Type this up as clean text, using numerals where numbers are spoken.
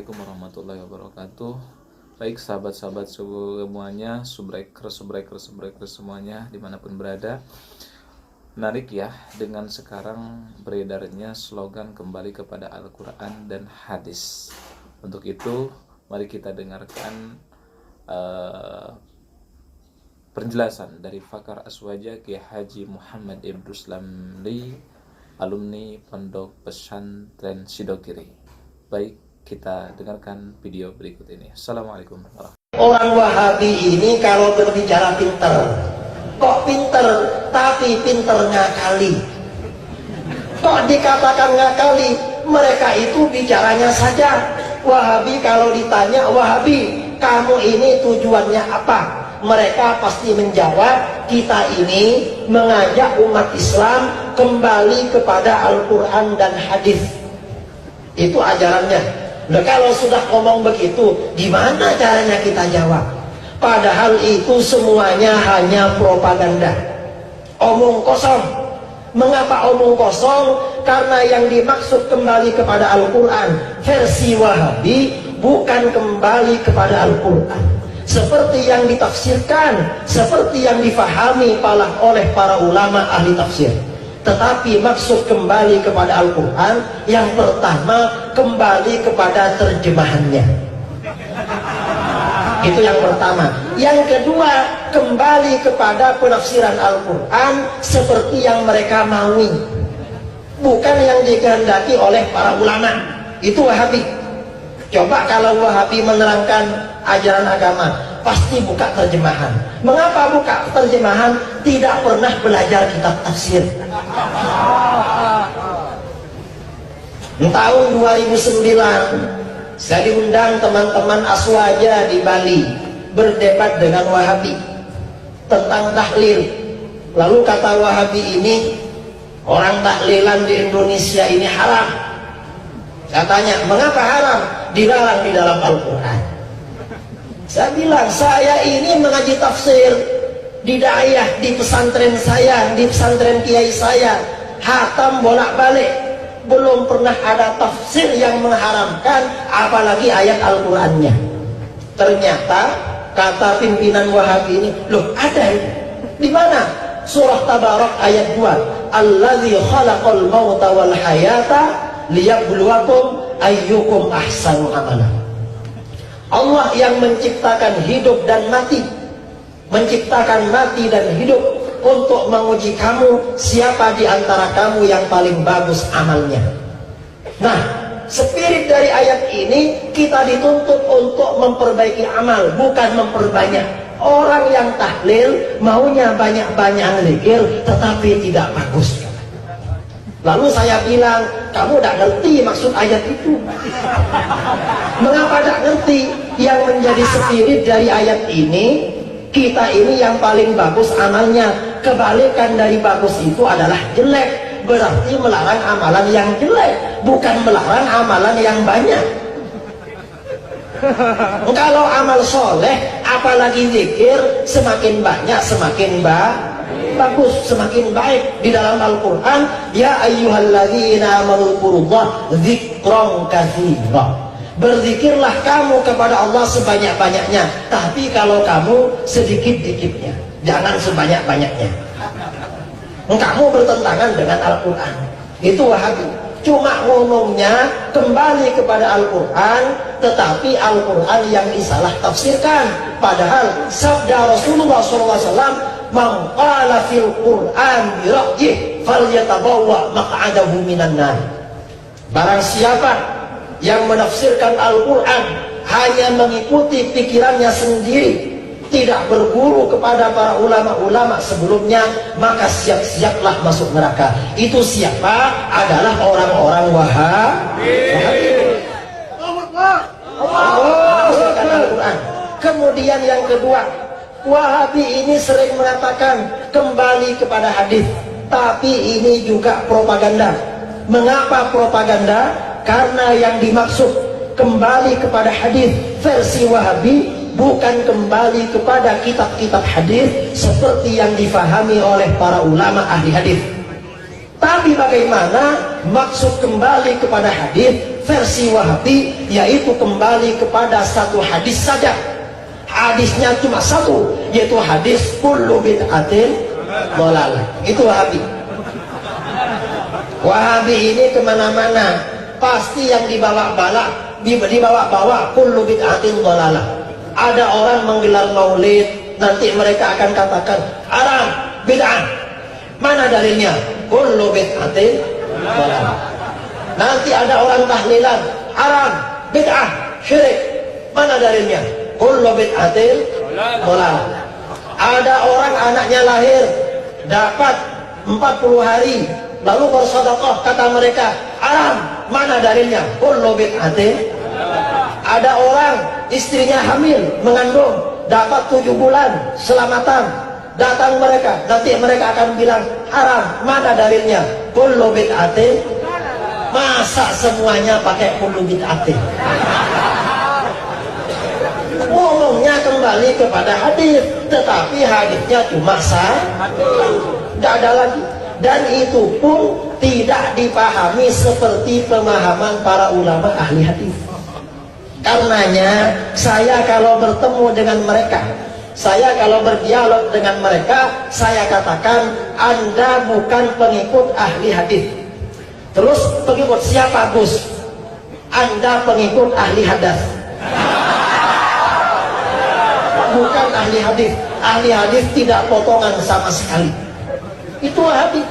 Assalamualaikum warahmatullahi wabarakatuh. Baik sahabat-sahabat semuanya, subscriber semuanya dimanapun berada. Menarik ya, dengan sekarang beredarnya slogan kembali kepada Al-Quran dan hadis. Untuk itu mari kita dengarkan penjelasan dari Fakar Aswaja Kiai Haji Muhammad Ibnu Ruslamli, alumni Pondok Pesantren Sidokiri. Baik, kita dengarkan video berikut ini. Assalamualaikum warahmatullahi wabarakatuh. Orang Wahabi ini kalau berbicara pinter, kok pinter, tapi pinter ngakali. Kok dikatakan ngakali? Mereka itu bicaranya saja. Wahabi kalau ditanya, Wahabi kamu ini tujuannya apa? Mereka pasti menjawab, kita ini mengajak umat Islam kembali kepada Al-Quran dan hadis. Itu ajarannya. Nah, kalau sudah ngomong begitu, gimana caranya kita jawab? Padahal itu semuanya hanya propaganda, omong kosong. Mengapa omong kosong? Karena yang dimaksud kembali kepada Al-Quran versi Wahabi bukan kembali kepada Al-Quran seperti yang ditafsirkan, seperti yang difahami oleh para ulama ahli tafsir. Tetapi maksud kembali kepada Al-Quran, yang pertama kembali kepada terjemahannya. Itu yang pertama. Yang kedua, kembali kepada penafsiran Al-Quran seperti yang mereka maui, bukan yang dikehendaki oleh para ulama. Itu Wahabi. Coba kalau Wahabi menerangkan ajaran agama, pasti buka terjemahan. Mengapa buka terjemahan? Tidak pernah belajar kitab tafsir. Tahun 2009 saya diundang teman-teman Aswaja di Bali berdebat dengan Wahabi tentang tahlil. Lalu kata Wahabi ini, orang tahlilan di Indonesia ini haram. Saya tanya, mengapa haram? Dilarang di dalam Al-Quran. Saya bilang, saya ini mengaji tafsir di daerah, di pesantren saya, di pesantren kiai saya, hatam bolak-balik, belum pernah ada tafsir yang mengharamkan, apalagi ayat Al-Qurannya. Ternyata kata pimpinan Wahabi ini, loh ada itu. Di mana? Surah Tabarak ayat 2. Allazi khalaqal mauta wal hayata liyabluwakum ayyukum ahsanu amala. Allah yang menciptakan hidup dan mati, menciptakan mati dan hidup untuk menguji kamu, siapa di antara kamu yang paling bagus amalnya. Nah, spirit dari ayat ini kita dituntut untuk memperbaiki amal, bukan memperbanyak. Orang yang tahlil maunya banyak-banyak zikir, tetapi tidak bagus. Lalu saya bilang, kamu tidak ngerti maksud ayat itu. Mengapa tidak ngerti? Yang menjadi spirit dari ayat ini, kita ini yang paling bagus amalnya. Kebalikan dari bagus itu adalah jelek. Berarti melarang amalan yang jelek, bukan melarang amalan yang banyak. Kalau amal soleh, apalagi zikir, semakin banyak semakin bagus, semakin baik. Di dalam Al-Quran, ya ayyuhalladzina amanu dzkurullah dzikran katsira. Berzikirlah kamu kepada Allah sebanyak-banyaknya, tapi kalau kamu sedikit-dikitnya, jangan sebanyak-banyaknya. Kamu bertentangan dengan Al-Quran. Itu Wahabi. Cuma ngomongnya kembali kepada Al-Quran, tetapi Al-Quran yang disalah tafsirkan. Padahal sabda Rasulullah SAW, man qala fil Qur'an bi ra'yih falyatabawwa maq'adahu minan nar. Barang siapa yang menafsirkan Al-Quran hanya mengikuti pikirannya sendiri, tidak berguru kepada para ulama-ulama sebelumnya, maka siap-siaplah masuk neraka. Itu siapa? Adalah orang-orang Wahabi. Al-Quran. Kemudian yang kedua, Wahabi ini sering mengatakan kembali kepada hadis, tapi ini juga propaganda. Mengapa propaganda? Karena yang dimaksud kembali kepada hadis versi Wahabi bukan kembali kepada kitab-kitab hadis seperti yang difahami oleh para ulama ahli hadis. Tapi bagaimana maksud kembali kepada hadis versi Wahabi yaitu kembali kepada satu hadis saja. Hadisnya cuma satu, yaitu hadis kullu bid'atin dhalalah. Itu Wahabi. Wahabi ini kemana-mana pasti yang dibawa-bawa kullu bid'atin dhalalah. Ada orang menggelar maulid, nanti mereka akan katakan haram, bid'ah. Mana dalilnya? Kullu bid'atin dhalalah. Nanti ada orang tahlilan, haram, bid'ah, syirik. Mana dalilnya? Kullu bid'atin dhalalah. Ada orang anaknya lahir dapat 40 hari lalu bersedekah, kata mereka haram. Mana dalilnya? Kullu bid'atin. Ada orang istrinya hamil mengandung dapat 7 bulan selamatan, datang mereka, nanti mereka akan bilang haram. Mana dalilnya? Kullu bid'atin. Masa semuanya pakai kullu bid'atin? Ngomongnya kembali kepada hadis, tetapi hadisnya cuma tidak ada lagi. Dan itu pun tidak dipahami seperti pemahaman para ulama ahli hadis. Karenanya saya kalau bertemu dengan mereka, saya kalau berdialog dengan mereka, saya katakan Anda bukan pengikut ahli hadis. Terus pengikut siapa, Gus? Anda pengikut ahli hadas. Bukan ahli hadis. Ahli hadis tidak potongan sama sekali. Itu hadis.